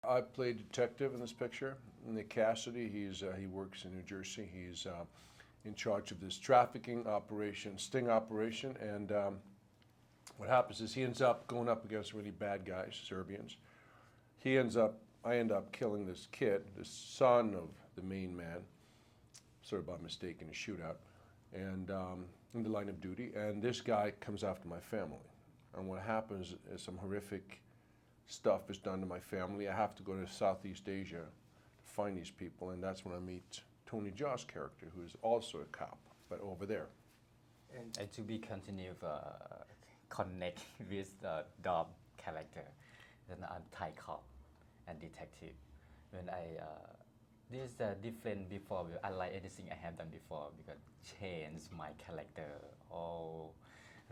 I played detective in this picture. Nick Cassidy, he works in New Jersey. He's in charge of this trafficking operation, sting operation, and what happens is he ends up going up against really bad guys, Serbians. I end up killing this kid, the son of the main man, sort of by mistake in a shootout, and in the line of duty. And this guy comes after my family. And what happens is some horrific stuff is done to my family. I have to go to Southeast Asia to find these people, and that's when I meet Tony Jaa's character, who is also a cop, but over there. And to be continue connect with the Dolph character, then I'm Thai cop and detective. When this is different before, unlike anything I have done before, because change my character. All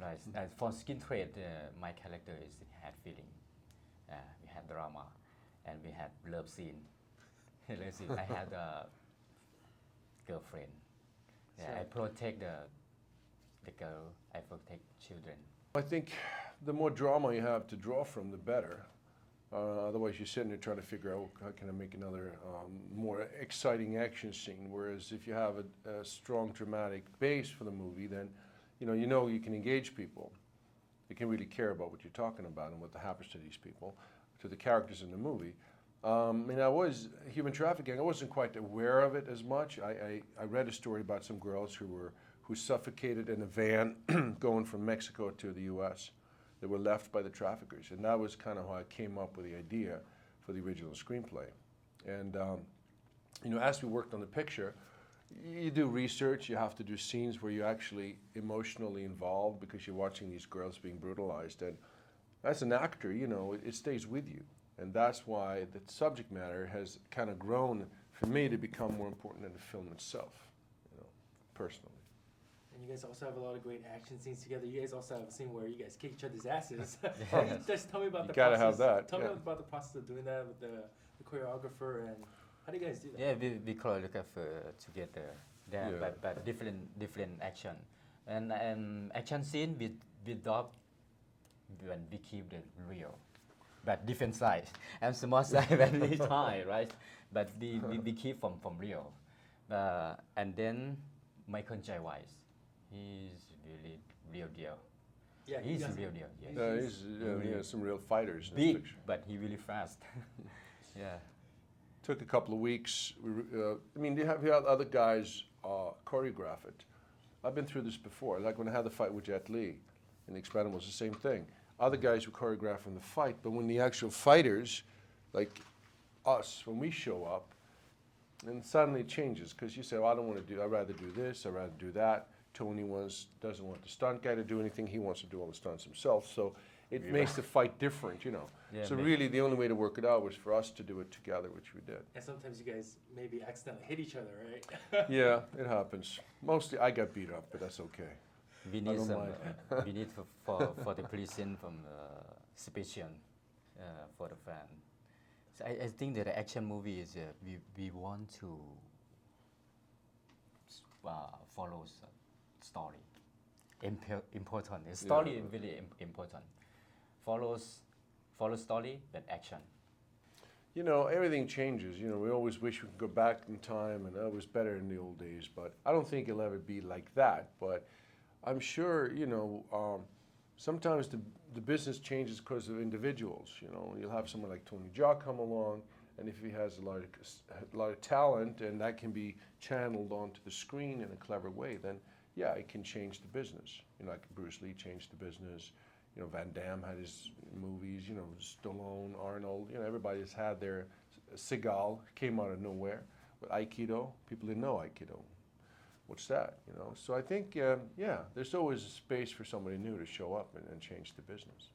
right. For Skin Trade, my character had feeling. We had drama, and we had love scene. I had a girlfriend. I protect the girl. I protect children. I think the more drama you have to draw from, the better. Otherwise, you're sitting there trying to figure out how can I make another more exciting action scene. Whereas if you have a strong dramatic base for the movie, then you know you can engage people. You can really care about what you're talking about and what happens to these people, to the characters in the movie. Human trafficking, I wasn't quite aware of it as much. I read a story about some girls who suffocated in a van going from Mexico to the U.S. They were left by the traffickers, and that was kind of how I came up with the idea for the original screenplay. And as we worked on the picture, you do research, you have to do scenes where you're actually emotionally involved because you're watching these girls being brutalized. And as an actor, it stays with you. And that's why the subject matter has kind of grown for me to become more important than the film itself, personally. And you guys also have a lot of great action scenes together. You guys also have a scene where you guys kick each other's asses. Just tell me about the process. You gotta have that. Tell me about the process of doing that with the choreographer, and how do you guys do that? Yeah, we choreographer together. But different action. And action scene with Dolph, when we keep the real. But different size. And small size when we Thai, right? But we keep from real. And then Michael J. Wise. He's really real deal. Yeah, he's a real deal. Yeah, he has some real fighters in big, this picture. but he really fast. Yeah. Took a couple of weeks. You have other guys choreograph it. I've been through this before. Like when I had the fight with Jet Li in The Expendables, the same thing. Other guys were choreographing the fight, but when the actual fighters, like us, when we show up, then suddenly it changes because you say, I'd rather do this, I'd rather do that. Tony doesn't want the stunt guy to do anything. He wants to do all the stunts himself. So it makes the fight different, Yeah, so really the only way to work it out was for us to do it together, which we did. And sometimes you guys maybe accidentally hit each other, right? Yeah, it happens. Mostly I got beat up, but that's okay. We need we need for the prison from special for the fan. So I think that the action movie is we want to follow story. Important. The story is really important. Follow story, but action. Everything changes. We always wish we could go back in time and it was better in the old days, but I don't think it'll ever be like that. But I'm sure, sometimes the business changes because of individuals. You'll have someone like Tony Jaa come along, and if he has a lot of talent and that can be channeled onto the screen in a clever way, then yeah, it can change the business. Like Bruce Lee changed the business. Van Damme had his movies. Stallone, Arnold. Everybody's had their. Seagal came out of nowhere with Aikido. People didn't know Aikido. What's that? So I think there's always a space for somebody new to show up and change the business.